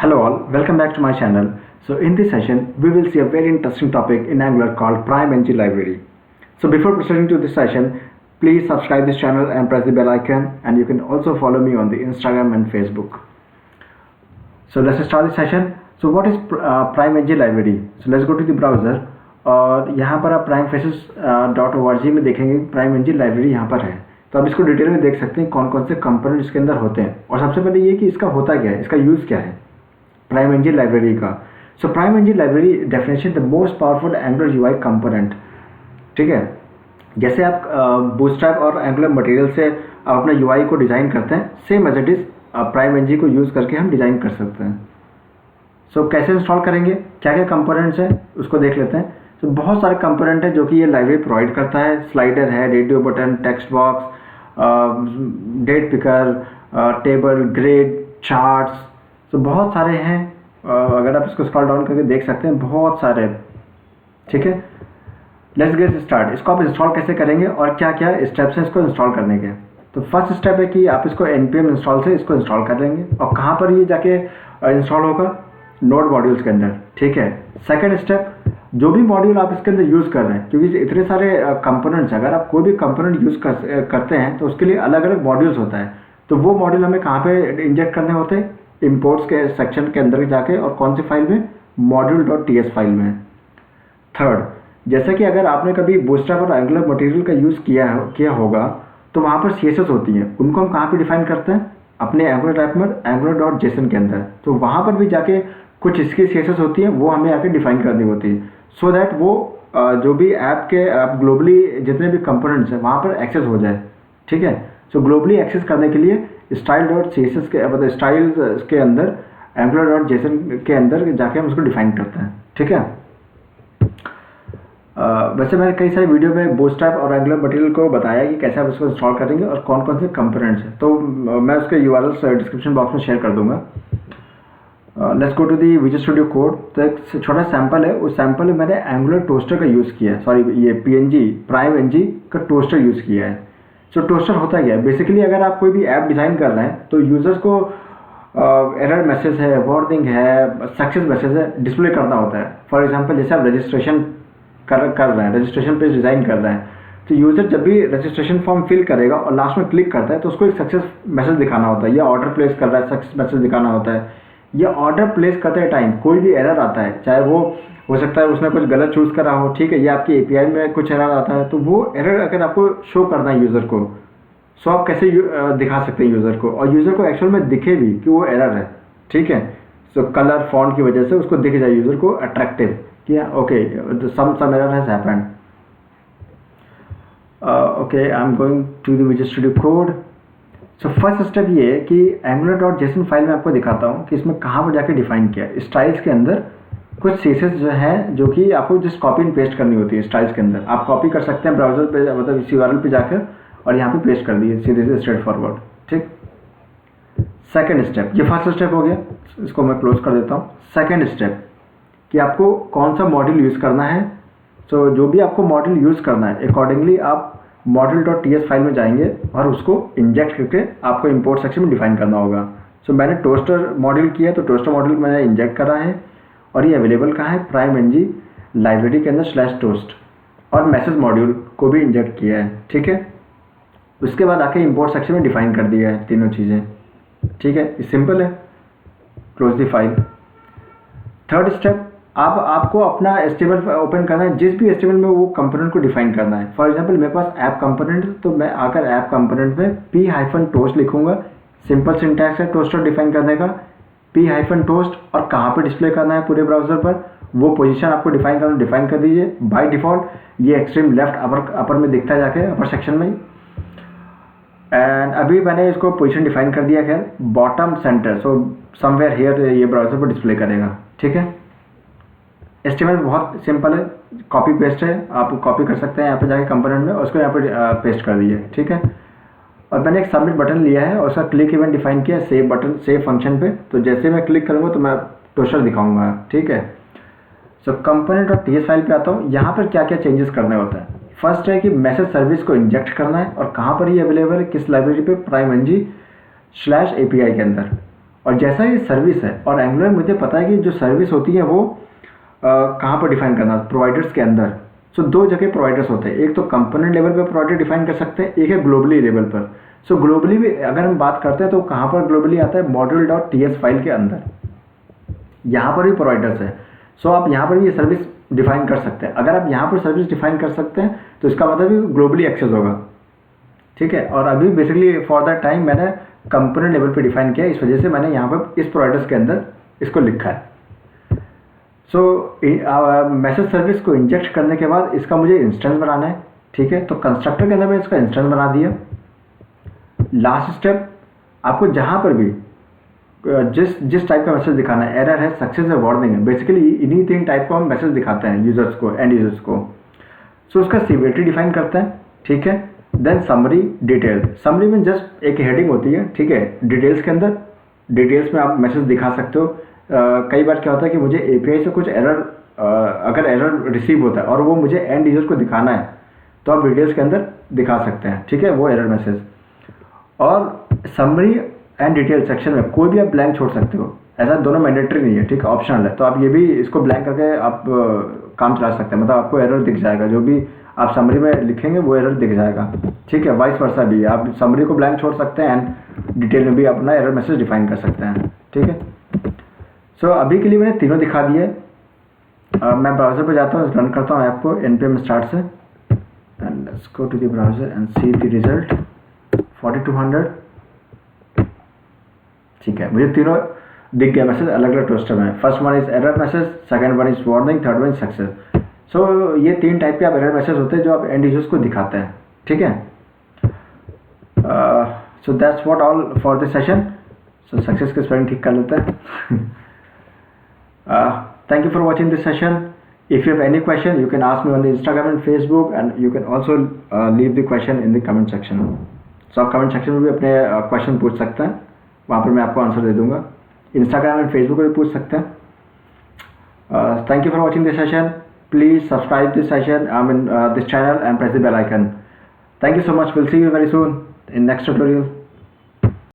Hello all, welcome back to my channel. So in this session, we will see a very interesting topic in Angular called PrimeNG library. So before proceeding to this session, please subscribe this channel and press the bell icon, and you can also follow me on the Instagram and Facebook. So let's start this session. So what is PrimeNG library? So let's go to the browser और यहाँ पर आप primefaces.org में देखेंगे PrimeNG library यहाँ पर है। तो आप इसको डिटेल में देख सकते हैं कौन कौन से कंपोनेंट इसके अंदर होते हैं। और सबसे पहले ये कि इसका होता क्या है, इसका यूज़ क्या है PrimeNG लाइब्रेरी का। सो PrimeNG library definition the most powerful angular UI component. ठीक है, जैसे आप बूटस्ट्रैप और एंगुलर मटेरियल से आप अपना यूआई को डिज़ाइन करते हैं, same as it is PrimeNG को यूज़ करके हम डिज़ाइन कर सकते हैं। सो कैसे इंस्टॉल करेंगे, क्या क्या कंपोनेंट्स हैं उसको देख लेते हैं। तो बहुत सारे कंपोनेंट हैं जो कि ये लाइब्रेरी प्रोवाइड करता है। स्लाइडर है, radio button, text box, date picker, table, grid, charts. तो बहुत सारे हैं। अगर आप इसको स्क्रॉल डाउन करके देख सकते हैं, बहुत सारे। ठीक है, लेट्स गेट स्टार्ट। इसको आप इंस्टॉल कैसे करेंगे और क्या क्या स्टेप्स हैं इसको इंस्टॉल करने के। तो फर्स्ट स्टेप है कि आप इसको npm इंस्टॉल से इसको इंस्टॉल कर लेंगे। और कहाँ पर ये जाके इंस्टॉल होगा, नोड मॉड्यूल्स के अंदर। ठीक है, सेकंड स्टेप, जो भी मॉड्यूल आप इसके अंदर यूज़ कर रहे हैं, क्योंकि इतने सारे कंपोनेंट्स, अगर आप कोई भी कंपोनेंट यूज़ करते हैं तो उसके लिए अलग अलग मॉड्यूल्स होता है। तो वो मॉड्यूल हमें कहाँ पे इंजेक्ट करने होते हैं, इंपोर्ट्स के सेक्शन के अंदर जाके, और कौन सी फाइल में, module.ts फाइल में। थर्ड, जैसे कि अगर आपने कभी बूटस्ट्रैप और एंगुलर मटेरियल का यूज़ किया होगा तो वहाँ पर CSS होती हैं, उनको हम कहाँ पे डिफाइन करते हैं, अपने एंगुलर टाइप में angular.json के अंदर। तो वहाँ पर भी जाके कुछ इसकी CSS होती है, वो हमें आके डिफाइन करनी होती है, सो दैट वो जो भी ऐप के ग्लोबली जितने भी कंपोनेंट्स हैं वहाँ पर एक्सेस हो जाए। ठीक है, सो ग्लोबली एक्सेस करने के लिए style.css के मतलब स्टाइल्स के अंदर angular.json के अंदर जाके हम उसको डिफाइन करते हैं। ठीक है, वैसे मैंने कई सारे वीडियो में बूटस्ट्रैप और एंगुलर मटेरियल को बताया कि कैसे आप इसको इंस्टॉल करेंगे और कौन कौन से कंपोनेंट्स हैं। तो मैं उसके URLs डिस्क्रिप्शन बॉक्स में शेयर कर दूंगा। Let's go to the visual studio code. तो एक छोटा सैंपल है, उस सैंपल में मैंने एंगुलर टोस्टर का यूज़ किया है, सॉरी ये PrimeNG का टोस्टर यूज़ किया है। सो टोस्टर होता क्या है, बेसिकली अगर आप कोई भी ऐप डिज़ाइन कर रहे हैं तो यूज़र्स को एरर मैसेज है, वार्निंग है, सक्सेस मैसेज है, डिस्प्ले करना होता है। फॉर एग्जांपल जैसे आप रजिस्ट्रेशन कर रहे हैं, रजिस्ट्रेशन पेज डिज़ाइन कर रहे हैं, तो यूज़र जब भी रजिस्ट्रेशन फॉर्म फिल करेगा और लास्ट में क्लिक करता है तो उसको एक सक्सेस मैसेज दिखाना होता है, या ऑर्डर प्लेस कर रहा है सक्सेस मैसेज दिखाना होता है। या ऑर्डर प्लेस करते टाइम कोई भी एरर आता है, चाहे वो हो सकता है उसने कुछ गलत चूज़ करा हो, ठीक है, या आपकी API में कुछ एरर आता है, तो वो एरर अगर आपको शो करना है यूज़र को, सो आप कैसे दिखा सकते हैं यूज़र को, और यूज़र को एक्चुअल में दिखे भी कि वो एरर है। ठीक है, सो कलर फॉन्ट की वजह से उसको दिख जाए यूज़र को अट्रैक्टिव कि okay some error has happened. Okay, I am going to the visual studio code. So first step ये है कि angular.json फाइल में आपको दिखाता हूँ कि इसमें कहाँ पर जाके डिफाइन किया है। स्टाइल्स के अंदर कुछ CSS जो है जो कि आपको जस्ट कॉपी एंड पेस्ट करनी होती है। स्टाइल्स के अंदर आप कॉपी कर सकते हैं ब्राउजर पे, मतलब इस URL पे जाकर, और यहाँ पे पेस्ट कर दिए सीधे से स्ट्रेट फॉरवर्ड। ठीक, सेकेंड स्टेप, ये फर्स्ट स्टेप हो गया, इसको मैं क्लोज कर देता हूँ। सेकेंड स्टेप कि आपको कौन सा मॉड्यूल यूज़ करना है। सो जो भी आपको मॉड्यूल यूज़ करना है, अकॉर्डिंगली आप module.ts फाइल में जाएंगे और उसको इंजेक्ट करके आपको इंपोर्ट सेक्शन में डिफाइन करना होगा। सो मैंने टोस्टर मॉड्यूल किया, तो टोस्टर मॉड्यूल मैंने इंजेक्ट करा है, और ये अवेलेबल कहाँ है, PrimeNG लाइब्रेरी के अंदर /toast, और मैसेज मॉड्यूल को भी इंजेक्ट किया है। ठीक है, उसके बाद आके इंपोर्ट सेक्शन में डिफाइन कर दिया है तीनों चीज़ें। ठीक है, सिंपल है, close the file. Third step, आपको अपना HTML ओपन करना है, जिस भी HTML में वो कंपोनेंट को डिफाइन करना है। फॉर एग्जांपल मेरे पास ऐप कंपोनेंट, तो मैं आकर ऐप कंपोनेंट में p-toast लिखूंगा। सिंपल सिंटैक्स है टोस्टर डिफाइन करने का, p-toast, और कहाँ पे डिस्प्ले करना है पूरे ब्राउजर पर, वो पोजीशन आपको डिफाइन कर दीजिए। बाय डिफ़ॉल्ट ये एक्सट्रीम लेफ्ट अपर में दिखता है जाके अपर सेक्शन में। एंड अभी मैंने इसको पोजीशन डिफाइन कर दिया, खैर bottom centre, so somewhere here ये ब्राउजर पर डिस्प्ले करेगा। ठीक है, HTML बहुत सिंपल है, कॉपी पेस्ट है, आप कॉपी कर सकते हैं यहाँ पे जाके कंपोनेंट में, और उसको यहाँ पे पेस्ट कर दिए। ठीक है, और मैंने एक सबमिट बटन लिया है और उसका क्लिक इवेंट डिफाइन किया सेव बटन, सेव फंक्शन पे। तो जैसे मैं क्लिक करूँगा तो मैं टोस्टर दिखाऊंगा। ठीक है, सो कंपोनेंट.ts फाइल पे आता हूँ। यहाँ पर क्या क्या चेंजेस करने होता है। फर्स्ट है कि मैसेज सर्विस को इंजेक्ट करना है, और कहाँ पर ये अवेलेबल है, किस लाइब्रेरी पे, PrimeNG /API के अंदर। और जैसा ये सर्विस है, और एंगुलर मुझे पता है कि जो सर्विस होती है वो कहाँ पर डिफाइन करना, प्रोवाइडर्स के अंदर। सो दो जगह प्रोवाइडर्स होते हैं, एक तो कंपोनेंट लेवल पर प्रोवाइडर डिफाइन कर सकते हैं, एक है ग्लोबली लेवल पर। सो ग्लोबली भी अगर हम बात करते हैं तो कहाँ पर ग्लोबली आता है, module.ts फाइल के अंदर, यहाँ पर भी प्रोवाइडर्स है। सो आप यहाँ पर भी ये सर्विस डिफाइन कर सकते हैं। अगर आप यहाँ पर सर्विस डिफाइन कर सकते हैं तो इसका मतलब ग्लोबली एक्सेस होगा, ठीक है। और अभी बेसिकली फॉर दैट टाइम मैंने कंपोनेंट लेवल पे डिफाइन किया, इस वजह से मैंने यहाँ पर इस प्रोवाइडर्स के अंदर इसको लिखा है। सो मैसेज सर्विस को इंजेक्ट करने के बाद इसका मुझे इंस्टेंस बनाना है, ठीक है। तो कंस्ट्रक्टर के अंदर मैंने इसका इंस्टेंस बना दिया। लास्ट स्टेप, आपको जहाँ पर भी जिस टाइप का मैसेज दिखाना है, एरर है, सक्सेस है, वार्निंग है, बेसिकली इन्हीं तीन टाइप को हम मैसेज दिखाते हैं यूजर्स को, एंड यूजर्स को। सो उसका सीवियरिटी डिफाइन करते हैं, ठीक है। Then summary, detail. समरी में जस्ट एक हेडिंग होती है, ठीक है। डिटेल्स के अंदर, डिटेल्स में आप मैसेज दिखा सकते हो। कई बार क्या होता है कि मुझे एपीआई से कुछ एरर, अगर एरर रिसीव होता है और वो मुझे एंड यूजर को दिखाना है तो आप डिटेल्स के अंदर दिखा सकते हैं, ठीक है, वो एरर मैसेज। और समरी एंड डिटेल सेक्शन में कोई भी आप ब्लैंक छोड़ सकते हो, ऐसा दोनों मैंडेटरी नहीं है, ठीक है, ऑप्शनल है। तो आप ये भी इसको ब्लैंक करके आप काम चला सकते हैं, मतलब आपको एरर दिख जाएगा, जो भी आप समरी में लिखेंगे वो एरर दिख जाएगा, ठीक है। वाइस वर्सा भी आप समरी को ब्लैंक छोड़ सकते हैं एंड डिटेल में भी अपना एरर मैसेज डिफाइन कर सकते हैं, ठीक है। सो अभी के लिए मैंने तीनों दिखा दिए। मैं ब्राउज़र पर जाता हूँ, रन करता हूँ ऐप को npm स्टार्ट से, and let's go to the browser and see the result 4200, ठीक है। मुझे तीनों दिख गया मैसेज, अलग अलग टोस्टर में। First one is error message, second one is warning, third one is success. So ये तीन टाइप के आप एरर मैसेज होते हैं जो आप एंड यूजर्स को दिखाते हैं, ठीक है। So that's what all for this session. So success के स्पेलिंग ठीक कर लेते हैं। Thank you for watching this session. If you have any question, you can ask me on the Instagram and Facebook, and you can also leave the question in the comment section. So आप comment section में भी अपने question पूछ सकते हैं, वहाँ पर मैं आपको आंसर दे दूँगा। Instagram and Facebook पे भी पूछ सकते हैं। Thank you for watching this session. Please subscribe this session, this channel, and press the bell icon. Thank you so much. We'll see you very soon in next tutorial.